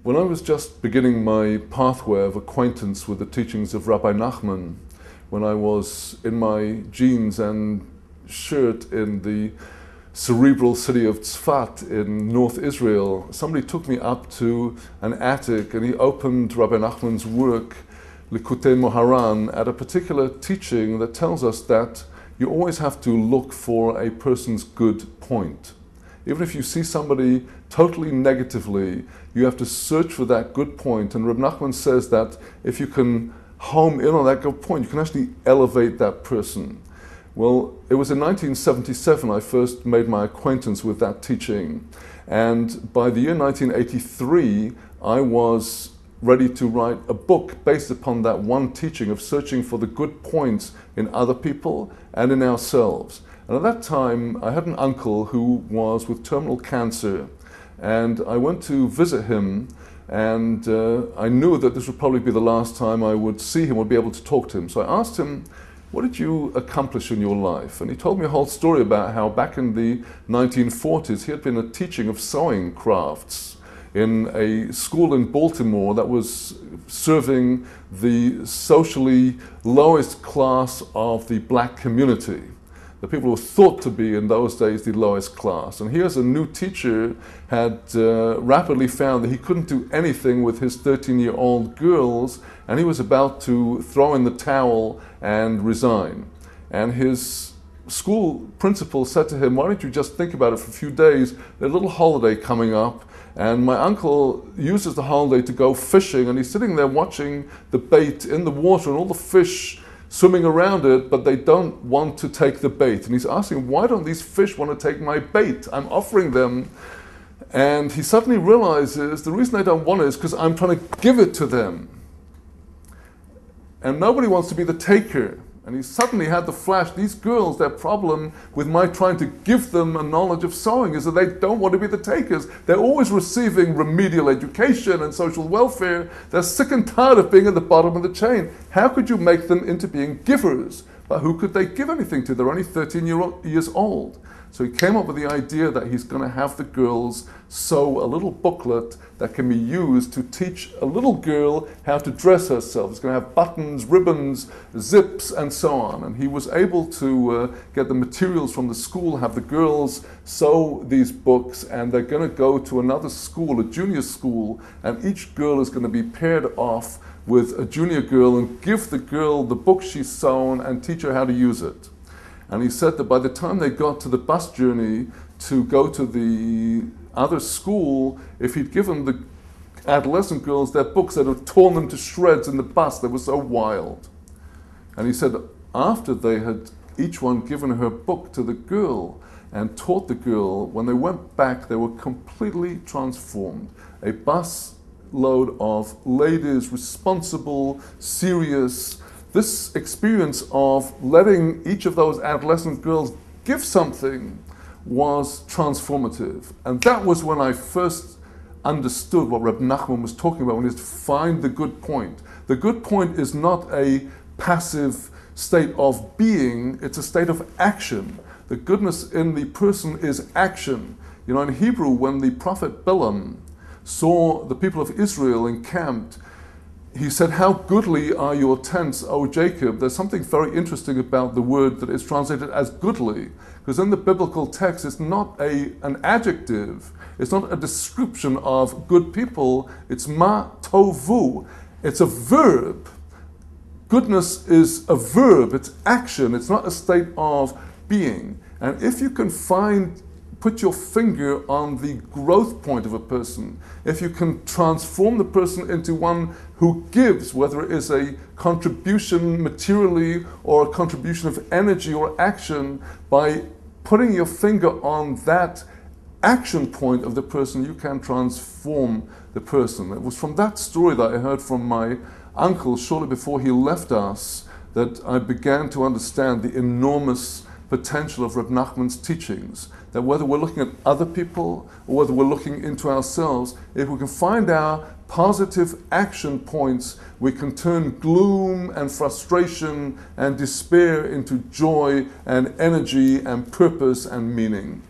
When I was just beginning my pathway of acquaintance with the teachings of Rabbi Nachman, when I was in my jeans and shirt in the cerebral city of Tzfat in North Israel, somebody took me up to an attic and he opened Rabbi Nachman's work, Likutei Moharan, at a particular teaching that tells us that you always have to look for a person's good point. Even if you see somebody totally negatively, you have to search for that good point. And Rabbi Nachman says that if you can home in on that good point, you can actually elevate that person. Well, it was in 1977 I first made my acquaintance with that teaching. And by the year 1983, I was ready to write a book based upon that one teaching of searching for the good points in other people and in ourselves. And at that time, I had an uncle who was with terminal cancer, and I went to visit him, and I knew that this would probably be the last time I would see him or be able to talk to him. So I asked him, what did you accomplish in your life? And he told me a whole story about how back in the 1940s, he had been teaching of sewing crafts in a school in Baltimore that was serving the socially lowest class of the black community. The people who were thought to be in those days the lowest class. And he, as a new teacher, had rapidly found that he couldn't do anything with his 13-year-old girls, and he was about to throw in the towel and resign. And his school principal said to him, why don't you just think about it for a few days, there's a little holiday coming up. And my uncle uses the holiday to go fishing, and he's sitting there watching the bait in the water and all the fish swimming around it, but they don't want to take the bait. And he's asking, why don't these fish want to take my bait? I'm offering them. And he suddenly realizes the reason they don't want it is because I'm trying to give it to them. And nobody wants to be the taker. And he suddenly had the flash, these girls, their problem with my trying to give them a knowledge of sewing is that they don't want to be the takers. They're always receiving remedial education and social welfare. They're sick and tired of being at the bottom of the chain. How could you make them into being givers? But who could they give anything to? They're only 13 years old. So he came up with the idea that he's going to have the girls sew a little booklet that can be used to teach a little girl how to dress herself. It's going to have buttons, ribbons, zips, and so on. And he was able to get the materials from the school, have the girls sew these books, and they're going to go to another school, a junior school, and each girl is going to be paired off with a junior girl and give the girl the book she's sewn and teach her how to use it. And he said that by the time they got to the bus journey to go to the other school, if he'd given the adolescent girls their books, they'd have torn them to shreds in the bus. They were so wild. And he said after they had each one given her book to the girl and taught the girl, when they went back, they were completely transformed. A bus load of ladies, responsible, serious. This experience of letting each of those adolescent girls give something was transformative. And that was when I first understood what Rabbi Nachman was talking about when he said, find the good point. The good point is not a passive state of being, it's a state of action. The goodness in the person is action. You know, in Hebrew, when the prophet Balaam saw the people of Israel encamped, he said, how goodly are your tents, O Jacob. There's something very interesting about the word that is translated as goodly, because in the biblical text it's not an adjective, it's not a description of good people, it's ma tovu, it's a verb. Goodness is a verb, it's action, it's not a state of being. And if you can put your finger on the growth point of a person, if you can transform the person into one who gives, whether it is a contribution materially or a contribution of energy or action, by putting your finger on that action point of the person, you can transform the person. It was from that story that I heard from my uncle shortly before he left us that I began to understand the enormous potential of Reb Nachman's teachings, that whether we're looking at other people or whether we're looking into ourselves, if we can find our positive action points, we can turn gloom and frustration and despair into joy and energy and purpose and meaning.